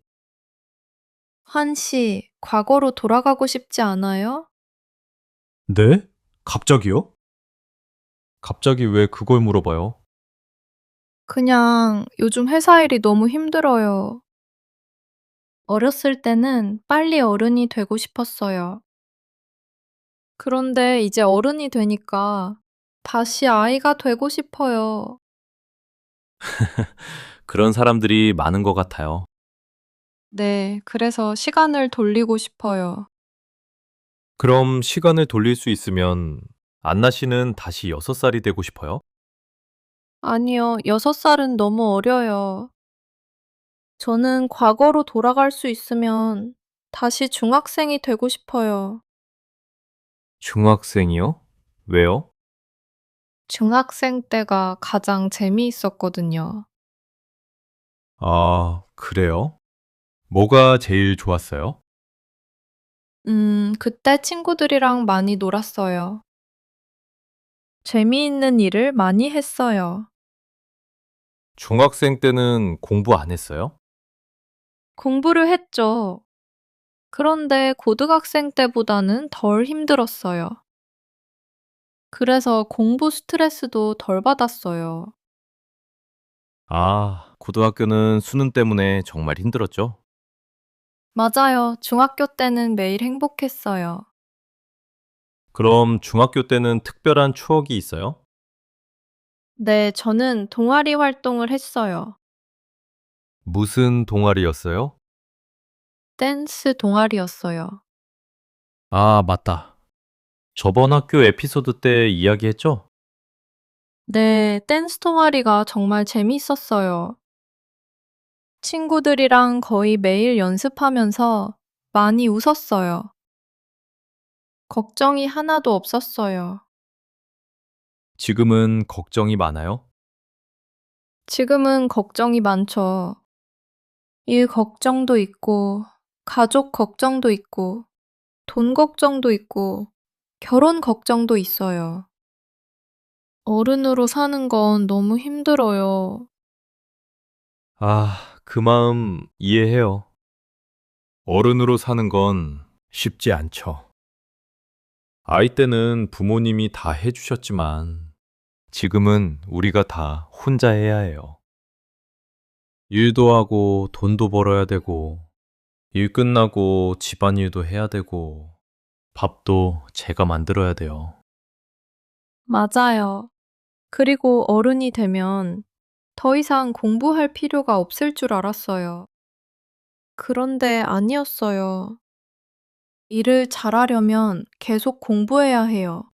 환씨, 과거로 돌아가고 싶지 않아요? 네? 갑자기요? 갑자기 왜 그걸 물어봐요? 그냥 요즘 회사 일이 너무 힘들어요. 어렸을 때는 빨리 어른이 되고 싶었어요. 그런데 이제 어른이 되니까 다시 아이가 되고 싶어요. 그런 사람들이 많은 것 같아요. 네, 그래서 시간을 돌리고 싶어요. 그럼 시간을 돌릴 수 있으면 안나 씨는 다시 6살이 되고 싶어요? 아니요, 6살은 너무 어려요. 저는 과거로 돌아갈 수 있으면 다시 중학생이 되고 싶어요. 중학생이요? 왜요? 중학생 때가 가장 재미있었거든요. 아, 그래요? 뭐가 제일 좋았어요? 그때 친구들이랑 많이 놀았어요. 재미있는 일을 많이 했어요. 중학생 때는 공부 안 했어요? 공부를 했죠. 그런데 고등학생 때보다는 덜 힘들었어요. 그래서 공부 스트레스도 덜 받았어요. 아, 고등학교는 수능 때문에 정말 힘들었죠? 맞아요. 중학교 때는 매일 행복했어요. 그럼 중학교 때는 특별한 추억이 있어요? 네, 저는 동아리 활동을 했어요. 무슨 동아리였어요? 댄스 동아리였어요. 아, 맞다. 저번 학교 에피소드 때 이야기했죠? 네, 댄스 동아리가 정말 재밌었어요. 친구들이랑 거의 매일 연습하면서 많이 웃었어요. 걱정이 하나도 없었어요. 지금은 걱정이 많아요? 지금은 걱정이 많죠. 일 걱정도 있고, 가족 걱정도 있고, 돈 걱정도 있고, 결혼 걱정도 있어요. 어른으로 사는 건 너무 힘들어요. 아, 그 마음 이해해요. 어른으로 사는 건 쉽지 않죠. 아이 때는 부모님이 다 해주셨지만 지금은 우리가 다 혼자 해야 해요. 일도 하고 돈도 벌어야 되고 일 끝나고 집안일도 해야 되고 밥도 제가 만들어야 돼요. 맞아요. 그리고 어른이 되면 더 이상 공부할 필요가 없을 줄 알았어요. 그런데 아니었어요. 일을 잘하려면 계속 공부해야 해요.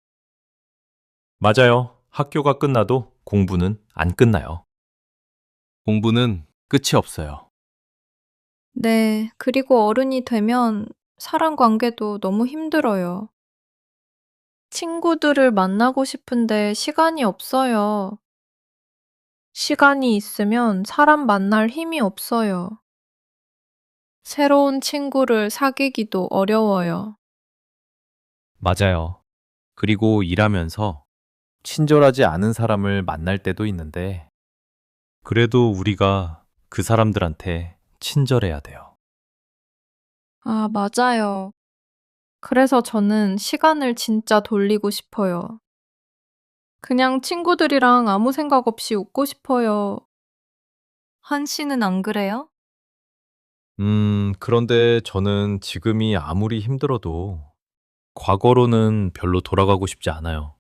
맞아요. 학교가 끝나도 공부는 안 끝나요. 공부는 끝이 없어요. 네, 그리고 어른이 되면 사람 관계도 너무 힘들어요. 친구들을 만나고 싶은데 시간이 없어요. 시간이 있으면 사람 만날 힘이 없어요. 새로운 친구를 사귀기도 어려워요. 맞아요. 그리고 일하면서 친절하지 않은 사람을 만날 때도 있는데, 그래도 우리가 그 사람들한테 친절해야 돼요. 아, 맞아요. 그래서 저는 시간을 진짜 돌리고 싶어요. 그냥 친구들이랑 아무 생각 없이 웃고 싶어요. 한 씨는 안 그래요? 그런데 저는 지금이 아무리 힘들어도 과거로는 별로 돌아가고 싶지 않아요.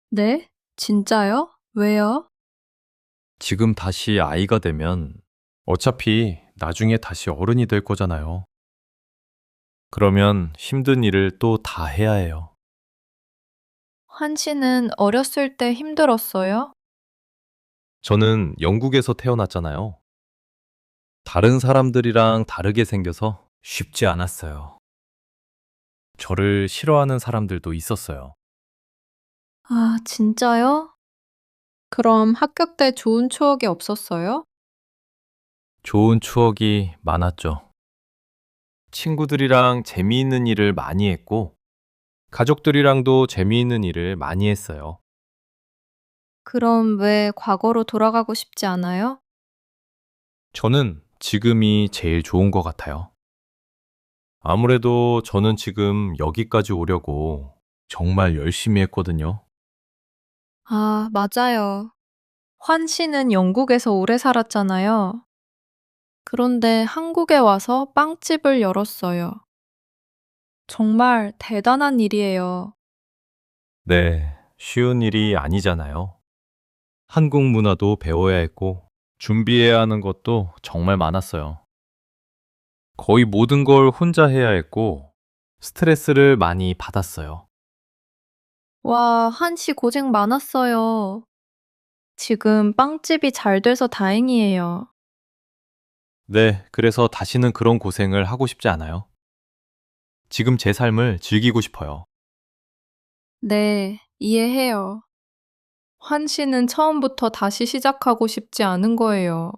네? 진짜요? 왜요? 지금 다시 아이가 되면 어차피 나중에 다시 어른이 될 거잖아요. 그러면 힘든 일을 또 다 해야 해요. 한 씨는 어렸을 때 힘들었어요? 저는 영국에서 태어났잖아요. 다른 사람들이랑 다르게 생겨서 쉽지 않았어요. 저를 싫어하는 사람들도 있었어요. 아, 진짜요? 그럼 학교 때 좋은 추억이 없었어요? 좋은 추억이 많았죠. 친구들이랑 재미있는 일을 많이 했고, 가족들이랑도 재미있는 일을 많이 했어요. 그럼 왜 과거로 돌아가고 싶지 않아요? 저는 지금이 제일 좋은 것 같아요. 아무래도 저는 지금 여기까지 오려고 정말 열심히 했거든요. 아, 맞아요. 환 씨는 영국에서 오래 살았잖아요. 그런데 한국에 와서 빵집을 열었어요. 정말 대단한 일이에요. 네, 쉬운 일이 아니잖아요. 한국 문화도 배워야 했고, 준비해야 하는 것도 정말 많았어요. 거의 모든 걸 혼자 해야 했고, 스트레스를 많이 받았어요. 와, 한 씨 고생 많았어요. 지금 빵집이 잘 돼서 다행이에요. 네, 그래서 다시는 그런 고생을 하고 싶지 않아요. 지금 제 삶을 즐기고 싶어요. 네, 이해해요. 환 씨는 처음부터 다시 시작하고 싶지 않은 거예요.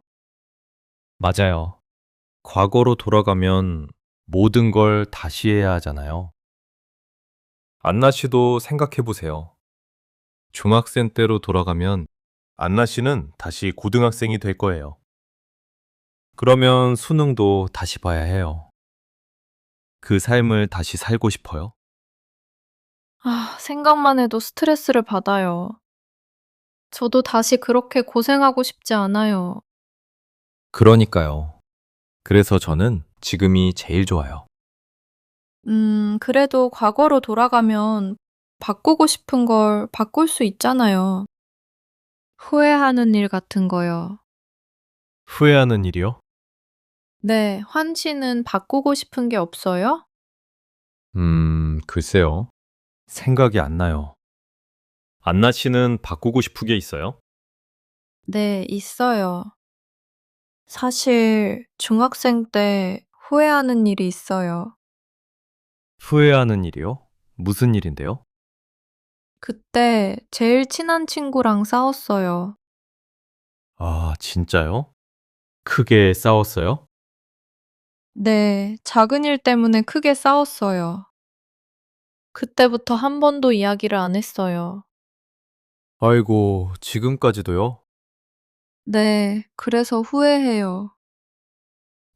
맞아요. 과거로 돌아가면 모든 걸 다시 해야 하잖아요. 안나 씨도 생각해 보세요. 중학생 때로 돌아가면 안나 씨는 다시 고등학생이 될 거예요. 그러면 수능도 다시 봐야 해요. 그 삶을 다시 살고 싶어요. 아, 생각만 해도 스트레스를 받아요. 저도 다시 그렇게 고생하고 싶지 않아요. 그러니까요. 그래서 저는 지금이 제일 좋아요. 그래도 과거로 돌아가면 바꾸고 싶은 걸 바꿀 수 있잖아요. 후회하는 일 같은 거요. 후회하는 일이요? 네, 환 씨는 바꾸고 싶은 게 없어요? 글쎄요. 생각이 안 나요. 안나 씨는 바꾸고 싶은 게 있어요? 네, 있어요. 사실 중학생 때 후회하는 일이 있어요. 후회하는 일이요? 무슨 일인데요? 그때 제일 친한 친구랑 싸웠어요. 아, 진짜요? 크게 싸웠어요? 네, 작은 일 때문에 크게 싸웠어요. 그때부터 한 번도 이야기를 안 했어요. 아이고, 지금까지도요? 네, 그래서 후회해요.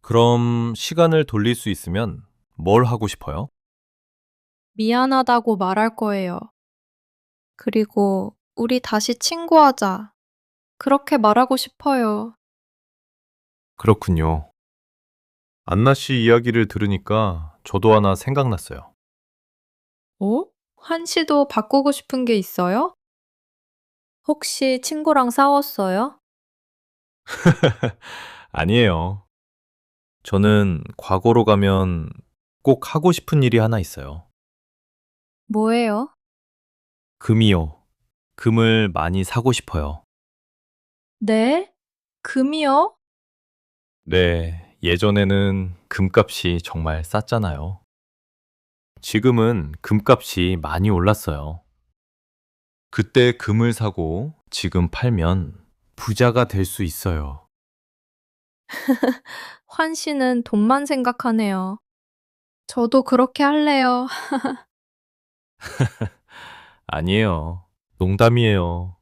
그럼 시간을 돌릴 수 있으면 뭘 하고 싶어요? 미안하다고 말할 거예요. 그리고 우리 다시 친구하자. 그렇게 말하고 싶어요. 그렇군요. 안나 씨 이야기를 들으니까 저도 하나 생각났어요. 어? 한 씨도 바꾸고 싶은 게 있어요? 혹시 친구랑 싸웠어요? 아니에요. 저는 과거로 가면 꼭 하고 싶은 일이 하나 있어요. 뭐예요? 금이요. 금을 많이 사고 싶어요. 네? 금이요? 네, 예전에는 금값이 정말 쌌잖아요. 지금은 금값이 많이 올랐어요. 그때 금을 사고 지금 팔면 부자가 될 수 있어요. 환 씨는 돈만 생각하네요. 저도 그렇게 할래요. 아니에요. 농담이에요.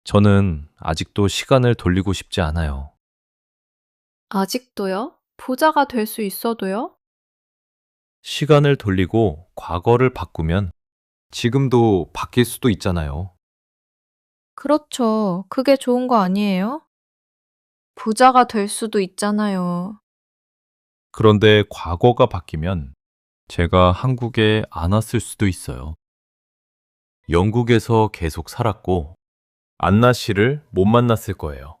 저는 아직도 시간을 돌리고 싶지 않아요. 아직도요? 부자가 될 수 있어도요? 시간을 돌리고 과거를 바꾸면 지금도 바뀔 수도 있잖아요. 그렇죠. 그게 좋은 거 아니에요? 부자가 될 수도 있잖아요. 그런데 과거가 바뀌면 제가 한국에 안 왔을 수도 있어요. 영국에서 계속 살았고 안나 씨를 못 만났을 거예요.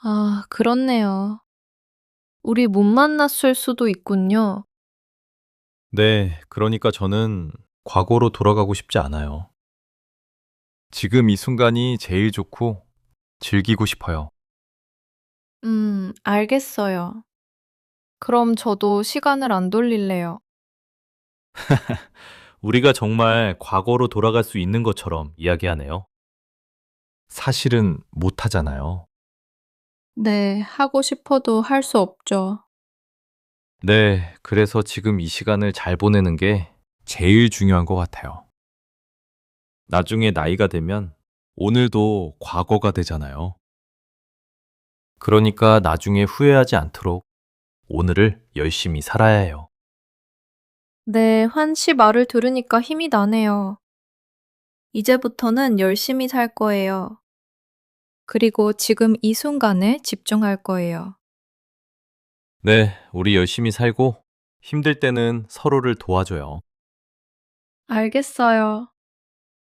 아, 그렇네요. 우리 못 만났을 수도 있군요. 네, 그러니까 저는 과거로 돌아가고 싶지 않아요. 지금 이 순간이 제일 좋고 즐기고 싶어요. 알겠어요. 그럼 저도 시간을 안 돌릴래요. 우리가 정말 과거로 돌아갈 수 있는 것처럼 이야기하네요. 사실은 못 하잖아요. 네, 하고 싶어도 할 수 없죠. 네, 그래서 지금 이 시간을 잘 보내는 게 제일 중요한 것 같아요. 나중에 나이가 되면 오늘도 과거가 되잖아요. 그러니까 나중에 후회하지 않도록 오늘을 열심히 살아야 해요. 네, 환 씨 말을 들으니까 힘이 나네요. 이제부터는 열심히 살 거예요. 그리고 지금 이 순간에 집중할 거예요. 네, 우리 열심히 살고 힘들 때는 서로를 도와줘요. 알겠어요.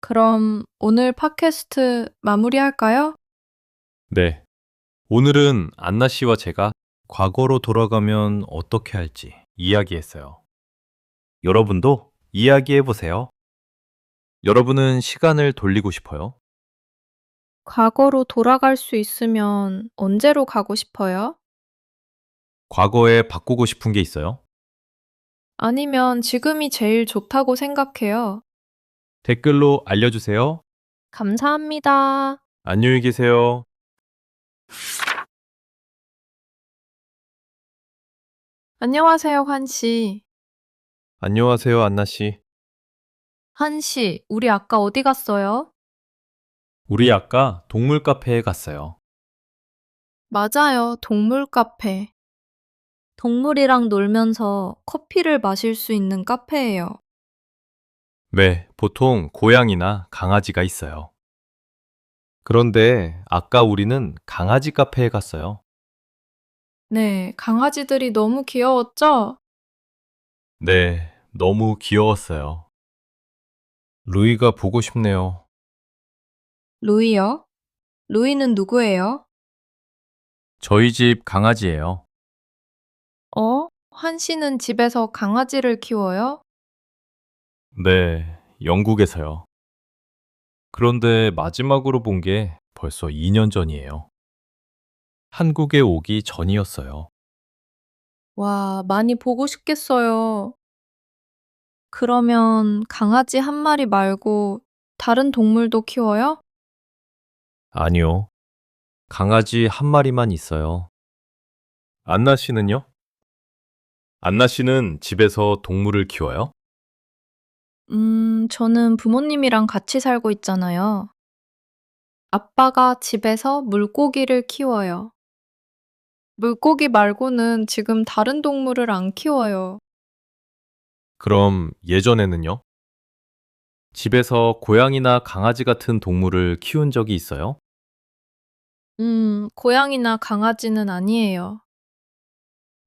그럼 오늘 팟캐스트 마무리할까요? 네. 오늘은 안나 씨와 제가 과거로 돌아가면 어떻게 할지 이야기했어요. 여러분도 이야기해 보세요. 여러분은 시간을 돌리고 싶어요? 과거로 돌아갈 수 있으면 언제로 가고 싶어요? 과거에 바꾸고 싶은 게 있어요? 아니면 지금이 제일 좋다고 생각해요? 댓글로 알려주세요. 감사합니다. 안녕히 계세요. 안녕하세요, 환 씨. 안녕하세요, 안나 씨. 환 씨, 우리 아까 어디 갔어요? 우리 아까 동물 카페에 갔어요. 맞아요, 동물 카페. 동물이랑 놀면서 커피를 마실 수 있는 카페예요. 네, 보통 고양이나 강아지가 있어요. 그런데 아까 우리는 강아지 카페에 갔어요. 네, 강아지들이 너무 귀여웠죠? 네, 너무 귀여웠어요. 루이가 보고 싶네요. 루이요? 루이는 누구예요? 저희 집 강아지예요. 환 씨는 집에서 강아지를 키워요? 네, 영국에서요. 그런데 마지막으로 본 게 벌써 2년 전이에요. 한국에 오기 전이었어요. 와, 많이 보고 싶겠어요. 그러면 강아지 한 마리 말고 다른 동물도 키워요? 아니요, 강아지 한 마리만 있어요. 안나 씨는요? 안나 씨는 집에서 동물을 키워요? 저는 부모님이랑 같이 살고 있잖아요. 아빠가 집에서 물고기를 키워요. 물고기 말고는 지금 다른 동물을 안 키워요. 그럼 예전에는요? 집에서 고양이나 강아지 같은 동물을 키운 적이 있어요? 고양이나 강아지는 아니에요.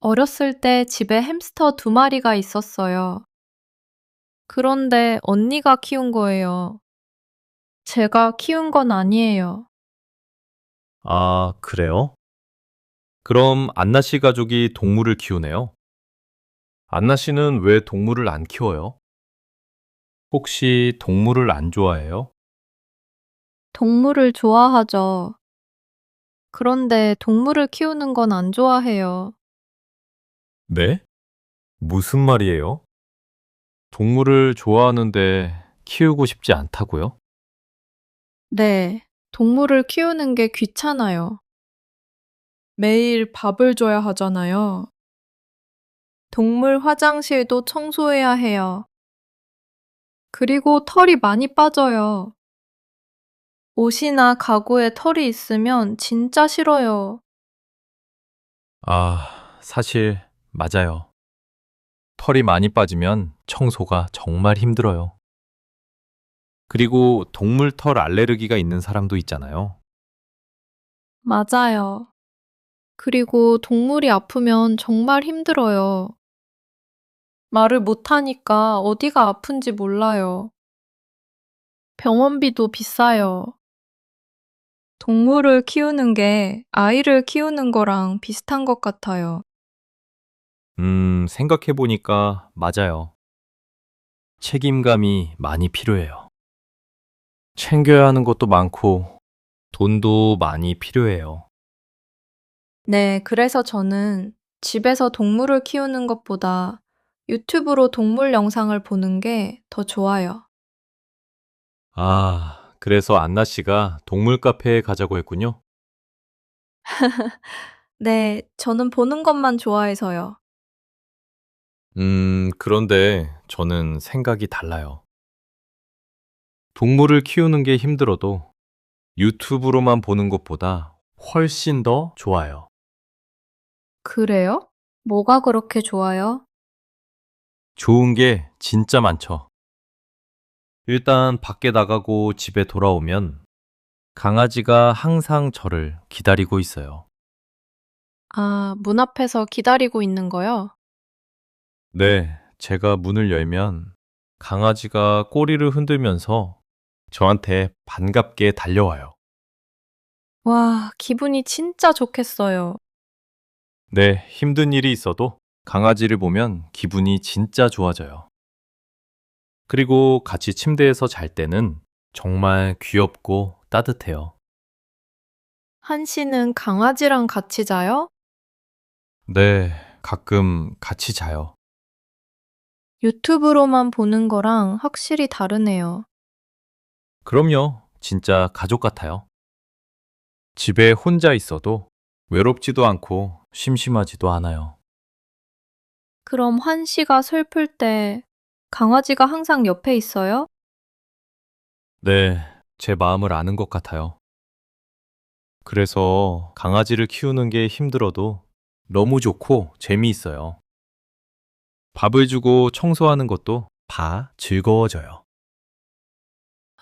어렸을 때 집에 햄스터 2마리가 있었어요. 그런데 언니가 키운 거예요. 제가 키운 건 아니에요. 아, 그래요? 그럼 안나 씨 가족이 동물을 키우네요? 안나 씨는 왜 동물을 안 키워요? 혹시 동물을 안 좋아해요? 동물을 좋아하죠. 그런데 동물을 키우는 건 안 좋아해요. 네? 무슨 말이에요? 동물을 좋아하는데 키우고 싶지 않다고요? 네, 동물을 키우는 게 귀찮아요. 매일 밥을 줘야 하잖아요. 동물 화장실도 청소해야 해요. 그리고 털이 많이 빠져요. 옷이나 가구에 털이 있으면 진짜 싫어요. 사실 맞아요. 털이 많이 빠지면 청소가 정말 힘들어요. 그리고 동물 털 알레르기가 있는 사람도 있잖아요. 맞아요. 그리고 동물이 아프면 정말 힘들어요. 말을 못하니까 어디가 아픈지 몰라요. 병원비도 비싸요. 동물을 키우는 게 아이를 키우는 거랑 비슷한 것 같아요. 생각해보니까 맞아요. 책임감이 많이 필요해요. 챙겨야 하는 것도 많고, 돈도 많이 필요해요. 네, 그래서 저는 집에서 동물을 키우는 것보다 유튜브로 동물 영상을 보는 게 더 좋아요. 그래서 안나 씨가 동물 카페에 가자고 했군요. 네, 저는 보는 것만 좋아해서요. 그런데 저는 생각이 달라요. 동물을 키우는 게 힘들어도 유튜브로만 보는 것보다 훨씬 더 좋아요. 그래요? 뭐가 그렇게 좋아요? 좋은 게 진짜 많죠. 일단 밖에 나가고 집에 돌아오면 강아지가 항상 저를 기다리고 있어요. 아, 문 앞에서 기다리고 있는 거요? 네, 제가 문을 열면 강아지가 꼬리를 흔들면서 저한테 반갑게 달려와요. 와, 기분이 진짜 좋겠어요. 네, 힘든 일이 있어도 강아지를 보면 기분이 진짜 좋아져요. 그리고 같이 침대에서 잘 때는 정말 귀엽고 따뜻해요. 한 씨는 강아지랑 같이 자요? 네, 가끔 같이 자요. 유튜브로만 보는 거랑 확실히 다르네요. 그럼요, 진짜 가족 같아요. 집에 혼자 있어도 외롭지도 않고 심심하지도 않아요. 그럼 한 씨가 슬플 때 강아지가 항상 옆에 있어요? 네, 제 마음을 아는 것 같아요. 그래서 강아지를 키우는 게 힘들어도 너무 좋고 재미있어요. 밥을 주고 청소하는 것도 다 즐거워져요.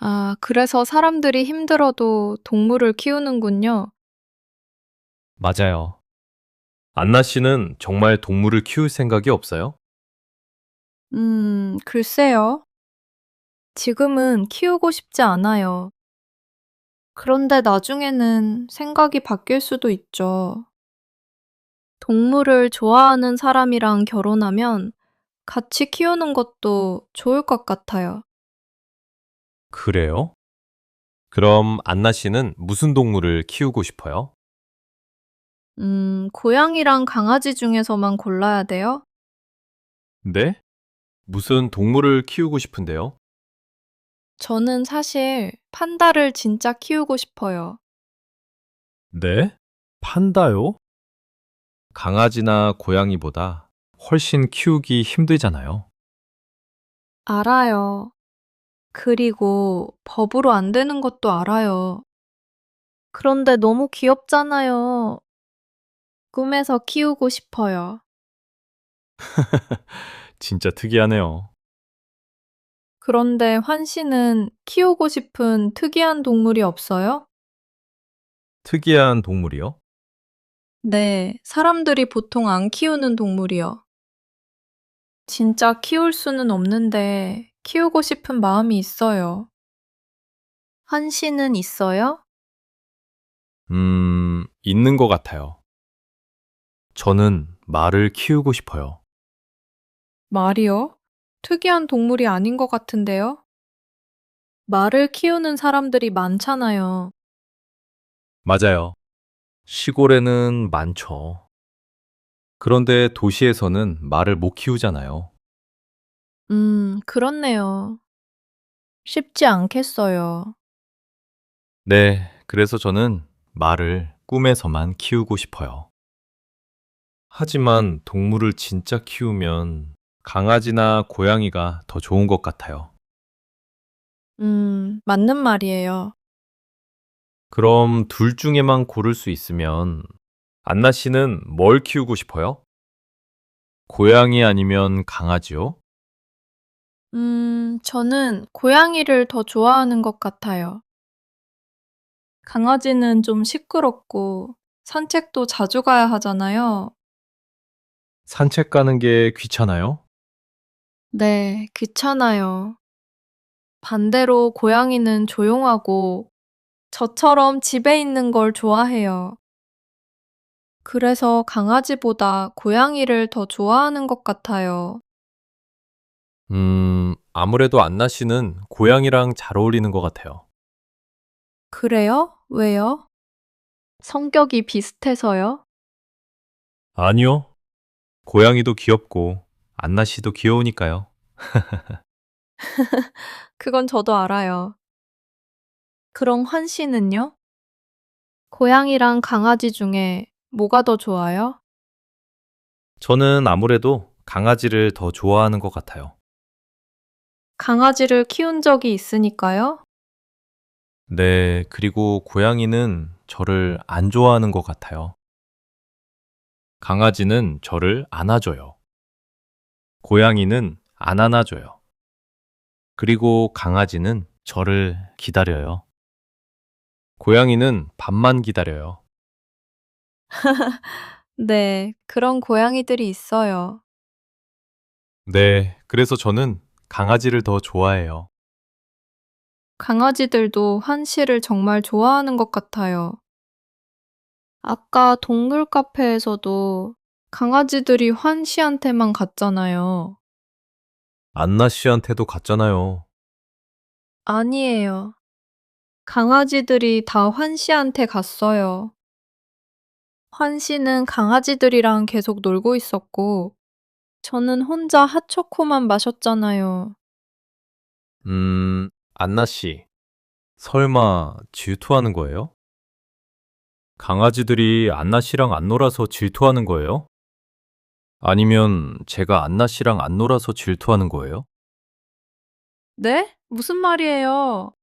아, 그래서 사람들이 힘들어도 동물을 키우는군요. 맞아요. 안나 씨는 정말 동물을 키울 생각이 없어요? 글쎄요. 지금은 키우고 싶지 않아요. 그런데 나중에는 생각이 바뀔 수도 있죠. 동물을 좋아하는 사람이랑 결혼하면 같이 키우는 것도 좋을 것 같아요. 그래요? 그럼 안나 씨는 무슨 동물을 키우고 싶어요? 고양이랑 강아지 중에서만 골라야 돼요? 네? 무슨 동물을 키우고 싶은데요? 저는 사실 판다를 진짜 키우고 싶어요. 네? 판다요? 강아지나 고양이보다 훨씬 키우기 힘들잖아요. 알아요. 그리고 법으로 안 되는 것도 알아요. 그런데 너무 귀엽잖아요. 꿈에서 키우고 싶어요. 진짜 특이하네요. 그런데 환 씨는 키우고 싶은 특이한 동물이 없어요? 특이한 동물이요? 네, 사람들이 보통 안 키우는 동물이요. 진짜 키울 수는 없는데 키우고 싶은 마음이 있어요. 환 씨는 있어요? 있는 것 같아요. 저는 말을 키우고 싶어요. 말이요? 특이한 동물이 아닌 것 같은데요? 말을 키우는 사람들이 많잖아요. 맞아요. 시골에는 많죠. 그런데 도시에서는 말을 못 키우잖아요. 그렇네요. 쉽지 않겠어요. 네, 그래서 저는 말을 꿈에서만 키우고 싶어요. 하지만 동물을 진짜 키우면 강아지나 고양이가 더 좋은 것 같아요. 맞는 말이에요. 그럼 둘 중에만 고를 수 있으면 안나 씨는 뭘 키우고 싶어요? 고양이 아니면 강아지요? 저는 고양이를 더 좋아하는 것 같아요. 강아지는 좀 시끄럽고 산책도 자주 가야 하잖아요. 산책 가는 게 귀찮아요? 네, 귀찮아요. 반대로 고양이는 조용하고 저처럼 집에 있는 걸 좋아해요. 그래서 강아지보다 고양이를 더 좋아하는 것 같아요. 아무래도 안나 씨는 고양이랑 잘 어울리는 것 같아요. 그래요? 왜요? 성격이 비슷해서요? 아니요. 고양이도 귀엽고 안나 씨도 귀여우니까요. 그건 저도 알아요. 그럼 환 씨는요? 고양이랑 강아지 중에 뭐가 더 좋아요? 저는 아무래도 강아지를 더 좋아하는 것 같아요. 강아지를 키운 적이 있으니까요? 네, 그리고 고양이는 저를 안 좋아하는 것 같아요. 강아지는 저를 안아줘요. 고양이는 안 안아줘요. 그리고 강아지는 저를 기다려요. 고양이는 밥만 기다려요. 네, 그런 고양이들이 있어요. 네, 그래서 저는 강아지를 더 좋아해요. 강아지들도 환 씨를 정말 좋아하는 것 같아요. 아까 동물 카페에서도 강아지들이 환 씨한테만 갔잖아요. 안나 씨한테도 갔잖아요. 아니에요. 강아지들이 다 환 씨한테 갔어요. 환 씨는 강아지들이랑 계속 놀고 있었고, 저는 혼자 핫초코만 마셨잖아요. 안나 씨, 설마 질투하는 거예요? 강아지들이 안나 씨랑 안 놀아서 질투하는 거예요? 아니면 제가 안나 씨랑 안 놀아서 질투하는 거예요? 네? 무슨 말이에요?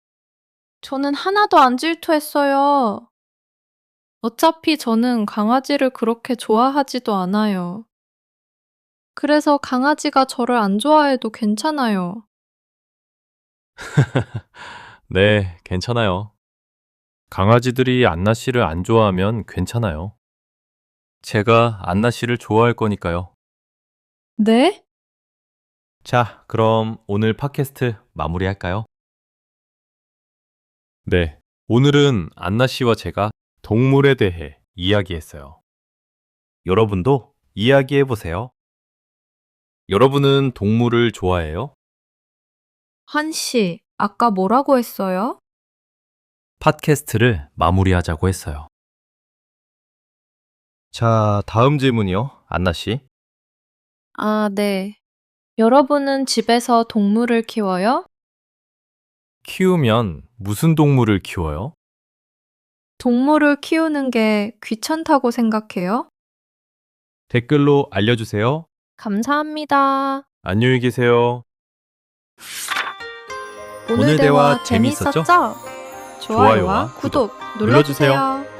저는 하나도 안 질투했어요. 어차피 저는 강아지를 그렇게 좋아하지도 않아요. 그래서 강아지가 저를 안 좋아해도 괜찮아요. 네, 괜찮아요. 강아지들이 안나 씨를 안 좋아하면 괜찮아요. 제가 안나 씨를 좋아할 거니까요. 네? 자, 그럼 오늘 팟캐스트 마무리할까요? 네. 오늘은 안나 씨와 제가 동물에 대해 이야기했어요. 여러분도 이야기해 보세요. 여러분은 동물을 좋아해요? 환 씨, 아까 뭐라고 했어요? 팟캐스트를 마무리하자고 했어요. 자, 다음 질문이요. 안나 씨. 아, 네. 여러분은 집에서 동물을 키워요? 키우면 무슨 동물을 키워요? 동물을 키우는 게 귀찮다고 생각해요? 댓글로 알려주세요. 감사합니다. 안녕히 계세요. 오늘 대화 재밌었죠? 좋아요와 좋아요와 구독 눌러주세요.